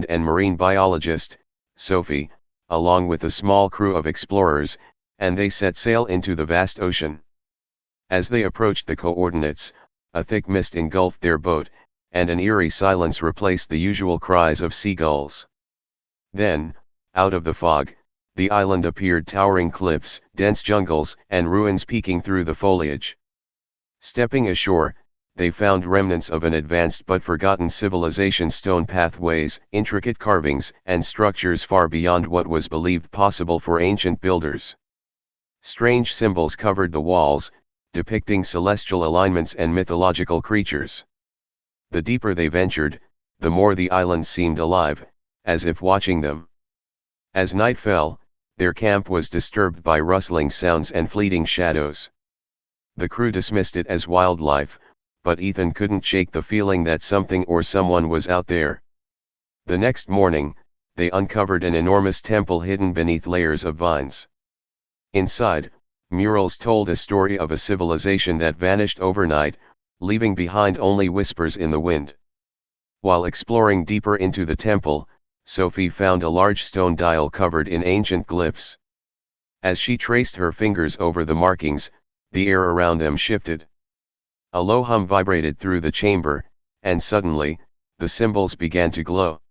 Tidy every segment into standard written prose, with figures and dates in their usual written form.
and marine biologist, Sophie, along with a small crew of explorers, and they set sail into the vast ocean. As they approached the coordinates, a thick mist engulfed their boat, and an eerie silence replaced the usual cries of seagulls. Then, out of the fog, the island appeared, towering cliffs, dense jungles, and ruins peeking through the foliage. Stepping ashore, they found remnants of an advanced but forgotten civilization, stone pathways, intricate carvings, and structures far beyond what was believed possible for ancient builders. Strange symbols covered the walls, depicting celestial alignments and mythological creatures. The deeper they ventured, the more the island seemed alive, as if watching them. As night fell, their camp was disturbed by rustling sounds and fleeting shadows. The crew dismissed it as wildlife, but Ethan couldn't shake the feeling that something or someone was out there. The next morning, they uncovered an enormous temple hidden beneath layers of vines. Inside, murals told a story of a civilization that vanished overnight, leaving behind only whispers in the wind. While exploring deeper into the temple, Sophie found a large stone dial covered in ancient glyphs. As she traced her fingers over the markings, the air around them shifted. A low hum vibrated through the chamber, and suddenly, the symbols began to glow.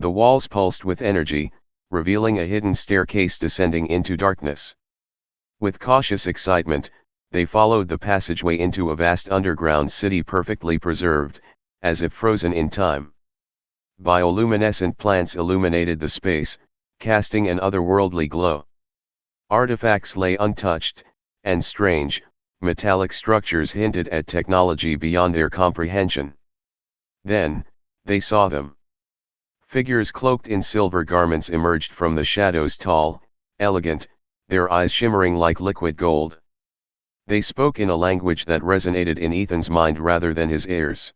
The walls pulsed with energy, revealing a hidden staircase descending into darkness. With cautious excitement, they followed the passageway into a vast underground city, perfectly preserved, as if frozen in time. Bioluminescent plants illuminated the space, casting an otherworldly glow. Artifacts lay untouched, and strange, metallic structures hinted at technology beyond their comprehension. Then, they saw them. Figures cloaked in silver garments emerged from the shadows, tall, elegant, their eyes shimmering like liquid gold. They spoke in a language that resonated in Ethan's mind rather than his ears.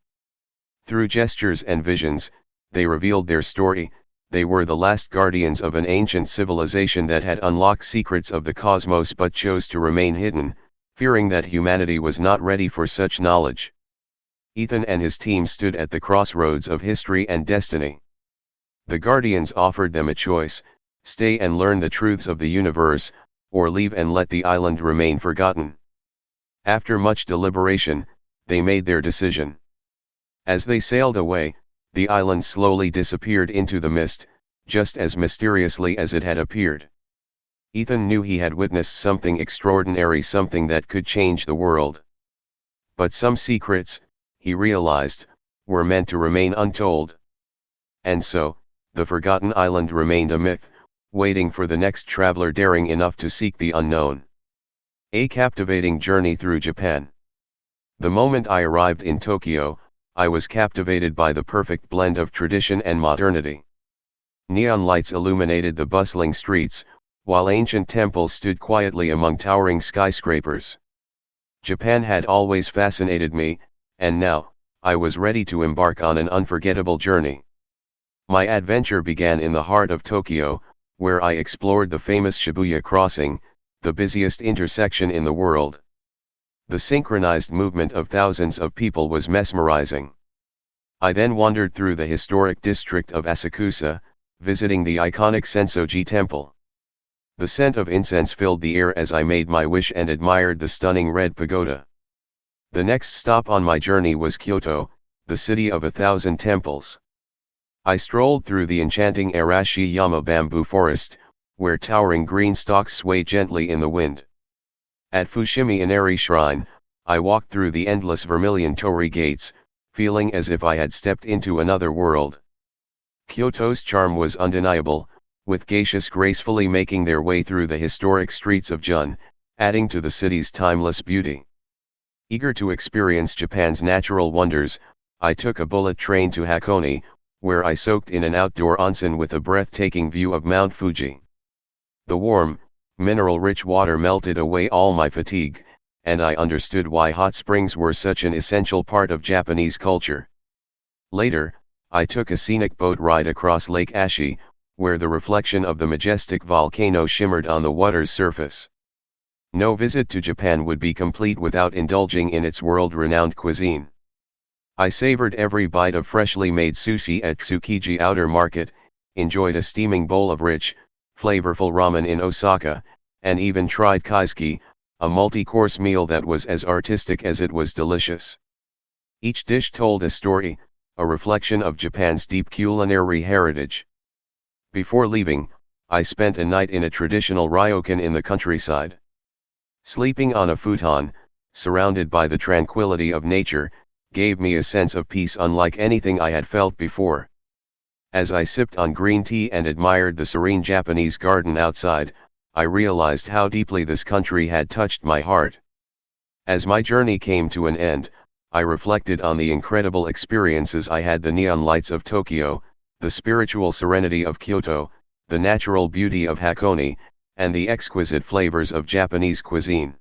Through gestures and visions, they revealed their story. They were the last guardians of an ancient civilization that had unlocked secrets of the cosmos but chose to remain hidden, fearing that humanity was not ready for such knowledge. Ethan and his team stood at the crossroads of history and destiny. The guardians offered them a choice: stay and learn the truths of the universe, or leave and let the island remain forgotten. After much deliberation, they made their decision. As they sailed away, the island slowly disappeared into the mist, just as mysteriously as it had appeared. Ethan knew he had witnessed something extraordinary, something that could change the world. But some secrets, he realized, were meant to remain untold. And so, the forgotten island remained a myth, waiting for the next traveler daring enough to seek the unknown. A captivating journey through Japan. The moment I arrived in Tokyo, I was captivated by the perfect blend of tradition and modernity. Neon lights illuminated the bustling streets, while ancient temples stood quietly among towering skyscrapers. Japan had always fascinated me, and now, I was ready to embark on an unforgettable journey. My adventure began in the heart of Tokyo, where I explored the famous Shibuya crossing, the busiest intersection in the world. The synchronized movement of thousands of people was mesmerizing. I then wandered through the historic district of Asakusa, visiting the iconic Sensoji Temple. The scent of incense filled the air as I made my wish and admired the stunning red pagoda. The next stop on my journey was Kyoto, the city of 1,000 temples. I strolled through the enchanting Arashiyama bamboo forest, where towering green stalks sway gently in the wind. At Fushimi Inari Shrine, I walked through the endless vermilion torii gates, feeling as if I had stepped into another world. Kyoto's charm was undeniable, with geishas gracefully making their way through the historic streets of Jun, adding to the city's timeless beauty. Eager to experience Japan's natural wonders, I took a bullet train to Hakone, where I soaked in an outdoor onsen with a breathtaking view of Mount Fuji. The warm, mineral-rich water melted away all my fatigue, and I understood why hot springs were such an essential part of Japanese culture. Later, I took a scenic boat ride across Lake Ashi, where the reflection of the majestic volcano shimmered on the water's surface. No visit to Japan would be complete without indulging in its world-renowned cuisine. I savored every bite of freshly made sushi at Tsukiji Outer Market, enjoyed a steaming bowl of rich, flavorful ramen in Osaka, and even tried kaiseki, a multi-course meal that was as artistic as it was delicious. Each dish told a story, a reflection of Japan's deep culinary heritage. Before leaving, I spent a night in a traditional ryokan in the countryside. Sleeping on a futon, surrounded by the tranquility of nature, gave me a sense of peace unlike anything I had felt before. As I sipped on green tea and admired the serene Japanese garden outside, I realized how deeply this country had touched my heart. As my journey came to an end, I reflected on the incredible experiences I had: the neon lights of Tokyo, the spiritual serenity of Kyoto, the natural beauty of Hakone, and the exquisite flavors of Japanese cuisine.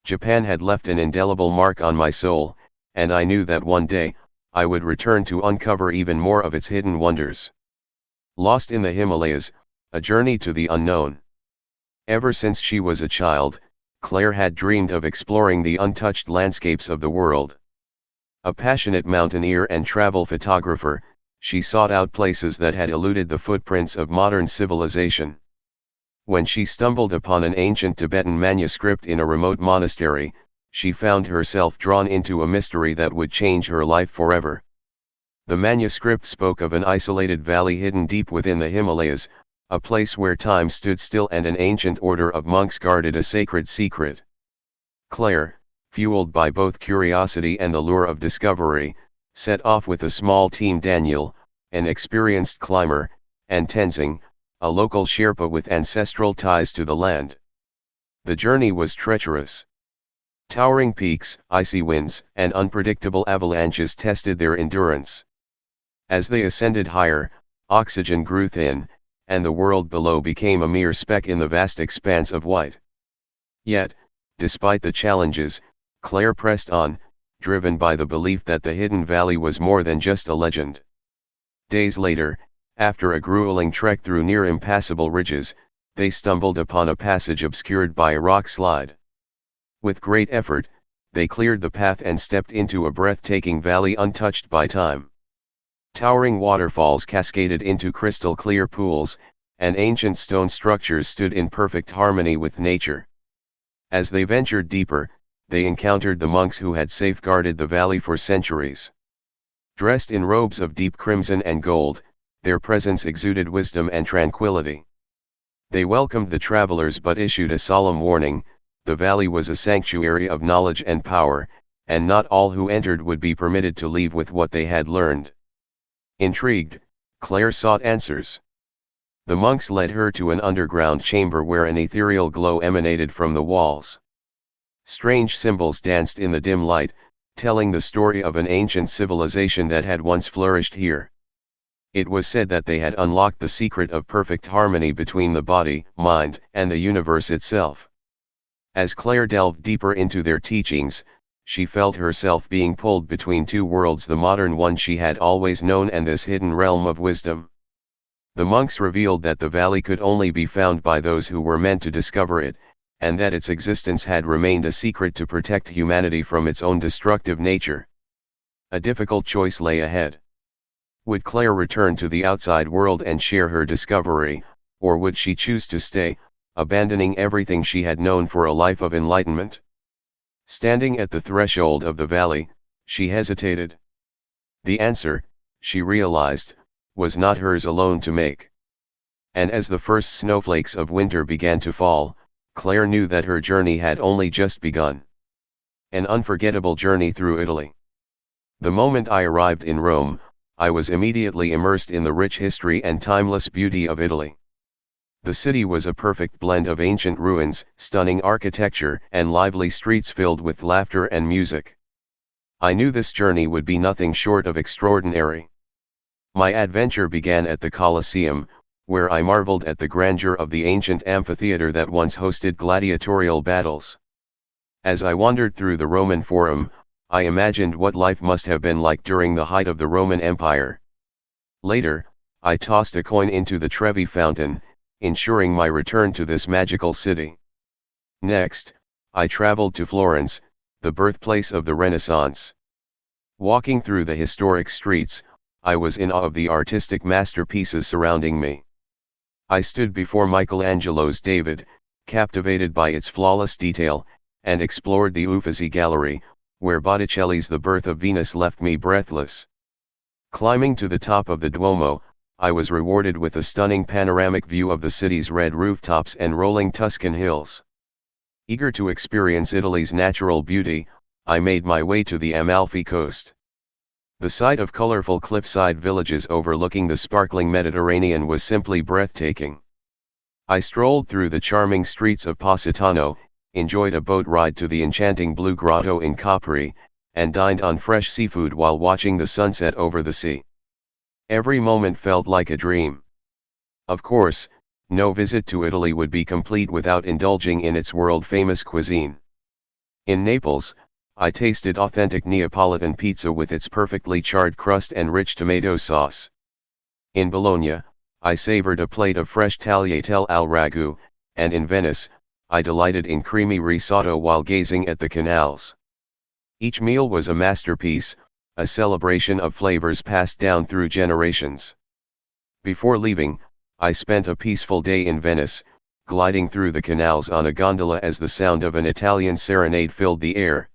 Japan had left an indelible mark on my soul, and I knew that one day, I would return to uncover even more of its hidden wonders. Lost in the Himalayas, a journey to the unknown. Ever since she was a child, Claire had dreamed of exploring the untouched landscapes of the world. A passionate mountaineer and travel photographer, she sought out places that had eluded the footprints of modern civilization. When she stumbled upon an ancient Tibetan manuscript in a remote monastery, she found herself drawn into a mystery that would change her life forever. The manuscript spoke of an isolated valley hidden deep within the Himalayas, a place where time stood still and an ancient order of monks guarded a sacred secret. Claire, fueled by both curiosity and the lure of discovery, set off with a small team: Daniel, an experienced climber, and Tenzing, a local Sherpa with ancestral ties to the land. The journey was treacherous. Towering peaks, icy winds, and unpredictable avalanches tested their endurance. As they ascended higher, oxygen grew thin, and the world below became a mere speck in the vast expanse of white. Yet, despite the challenges, Claire pressed on, driven by the belief that the hidden valley was more than just a legend. Days later, after a grueling trek through near impassable ridges, they stumbled upon a passage obscured by a rock slide. With great effort, they cleared the path and stepped into a breathtaking valley untouched by time. Towering waterfalls cascaded into crystal clear pools, and ancient stone structures stood in perfect harmony with nature. As they ventured deeper, they encountered the monks who had safeguarded the valley for centuries. Dressed in robes of deep crimson and gold, their presence exuded wisdom and tranquility. They welcomed the travelers but issued a solemn warning: the valley was a sanctuary of knowledge and power, and not all who entered would be permitted to leave with what they had learned. Intrigued, Claire sought answers. The monks led her to an underground chamber where an ethereal glow emanated from the walls. Strange symbols danced in the dim light, telling the story of an ancient civilization that had once flourished here. It was said that they had unlocked the secret of perfect harmony between the body, mind, and the universe itself. As Claire delved deeper into their teachings, she felt herself being pulled between two worlds: the modern one she had always known and this hidden realm of wisdom. The monks revealed that the valley could only be found by those who were meant to discover it, and that its existence had remained a secret to protect humanity from its own destructive nature. A difficult choice lay ahead. Would Claire return to the outside world and share her discovery, or would she choose to stay, abandoning everything she had known for a life of enlightenment? Standing at the threshold of the valley, she hesitated. The answer, she realized, was not hers alone to make. And as the first snowflakes of winter began to fall, Claire knew that her journey had only just begun. An unforgettable journey through Italy. The moment I arrived in Rome, I was immediately immersed in the rich history and timeless beauty of Italy. The city was a perfect blend of ancient ruins, stunning architecture, and lively streets filled with laughter and music. I knew this journey would be nothing short of extraordinary. My adventure began at the Colosseum, where I marveled at the grandeur of the ancient amphitheater that once hosted gladiatorial battles. As I wandered through the Roman Forum, I imagined what life must have been like during the height of the Roman Empire. Later, I tossed a coin into the Trevi fountain, ensuring my return to this magical city. Next, I traveled to Florence, the birthplace of the Renaissance. Walking through the historic streets, I was in awe of the artistic masterpieces surrounding me. I stood before Michelangelo's David, captivated by its flawless detail, and explored the Uffizi Gallery, where Botticelli's The Birth of Venus left me breathless. Climbing to the top of the Duomo, I was rewarded with a stunning panoramic view of the city's red rooftops and rolling Tuscan hills. Eager to experience Italy's natural beauty, I made my way to the Amalfi Coast. The sight of colorful cliffside villages overlooking the sparkling Mediterranean was simply breathtaking. I strolled through the charming streets of Positano, enjoyed a boat ride to the enchanting Blue Grotto in Capri, and dined on fresh seafood while watching the sunset over the sea. Every moment felt like a dream. Of course, no visit to Italy would be complete without indulging in its world-famous cuisine. In Naples, I tasted authentic Neapolitan pizza with its perfectly charred crust and rich tomato sauce. In Bologna, I savored a plate of fresh tagliatelle al ragu, and in Venice, I delighted in creamy risotto while gazing at the canals. Each meal was a masterpiece, a celebration of flavors passed down through generations. Before leaving, I spent a peaceful day in Venice, gliding through the canals on a gondola as the sound of an Italian serenade filled the air.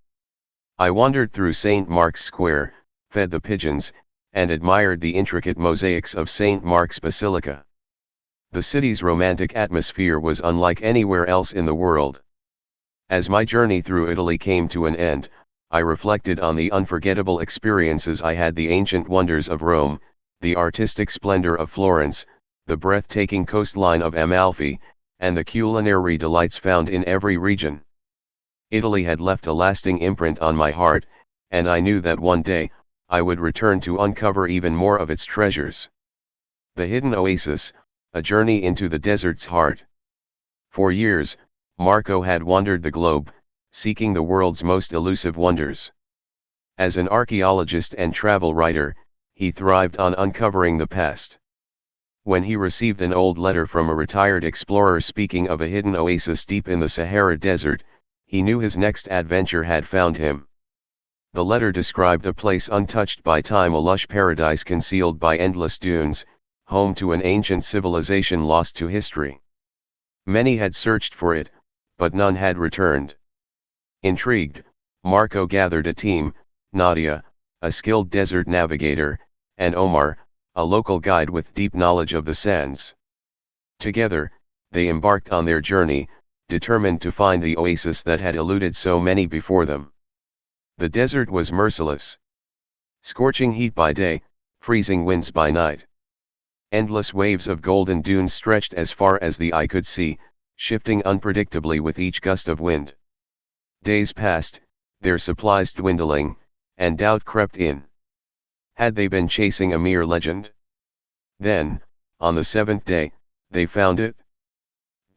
I wandered through St. Mark's Square, fed the pigeons, and admired the intricate mosaics of St. Mark's Basilica. The city's romantic atmosphere was unlike anywhere else in the world. As my journey through Italy came to an end, I reflected on the unforgettable experiences I had: the ancient wonders of Rome, the artistic splendor of Florence, the breathtaking coastline of Amalfi, and the culinary delights found in every region. Italy had left a lasting imprint on my heart, and I knew that one day, I would return to uncover even more of its treasures. The Hidden Oasis, a journey into the desert's heart. For years, Marco had wandered the globe, seeking the world's most elusive wonders. As an archaeologist and travel writer, he thrived on uncovering the past. When he received an old letter from a retired explorer speaking of a hidden oasis deep in the Sahara Desert, he knew his next adventure had found him. The letter described a place untouched by time, a lush paradise concealed by endless dunes, home to an ancient civilization lost to history. Many had searched for it, but none had returned. Intrigued, Marco gathered a team: Nadia, a skilled desert navigator, and Omar, a local guide with deep knowledge of the sands. Together, they embarked on their journey, determined to find the oasis that had eluded so many before them. The desert was merciless. Scorching heat by day, freezing winds by night. Endless waves of golden dunes stretched as far as the eye could see, shifting unpredictably with each gust of wind. Days passed, their supplies dwindling, and doubt crept in. Had they been chasing a mere legend? Then, on the seventh day, they found it.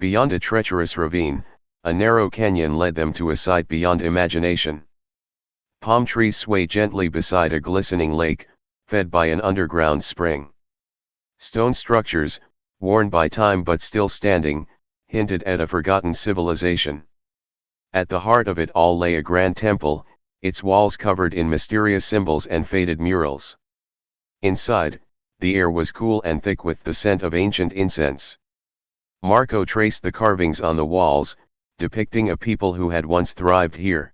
Beyond a treacherous ravine, a narrow canyon led them to a sight beyond imagination. Palm trees sway gently beside a glistening lake, fed by an underground spring. Stone structures, worn by time but still standing, hinted at a forgotten civilization. At the heart of it all lay a grand temple, its walls covered in mysterious symbols and faded murals. Inside, the air was cool and thick with the scent of ancient incense. Marco traced the carvings on the walls, depicting a people who had once thrived here.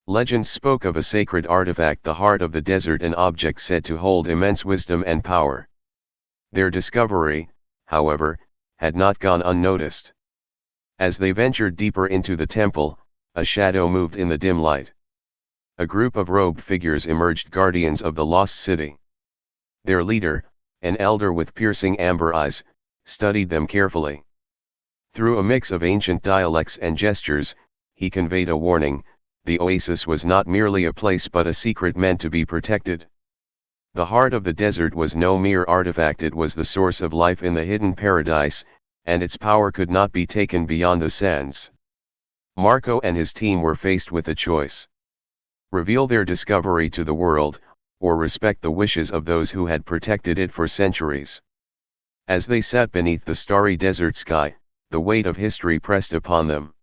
Legends spoke of a sacred artifact, the heart of the desert, an object said to hold immense wisdom and power. Their discovery, however, had not gone unnoticed. As they ventured deeper into the temple, a shadow moved in the dim light. A group of robed figures emerged, guardians of the lost city. Their leader, an elder with piercing amber eyes, studied them carefully. Through a mix of ancient dialects and gestures, he conveyed a warning: the oasis was not merely a place but a secret meant to be protected. The heart of the desert was no mere artifact, it was the source of life in the hidden paradise, and its power could not be taken beyond the sands. Marco and his team were faced with a choice: reveal their discovery to the world, or respect the wishes of those who had protected it for centuries. As they sat beneath the starry desert sky, the weight of history pressed upon them.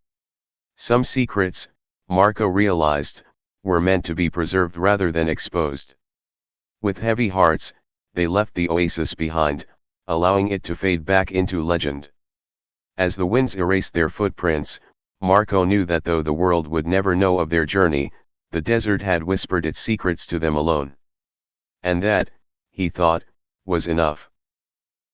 Some secrets, Marco realized, were meant to be preserved rather than exposed. With heavy hearts, they left the oasis behind, allowing it to fade back into legend. As the winds erased their footprints, Marco knew that though the world would never know of their journey, the desert had whispered its secrets to them alone. And that, he thought, was enough.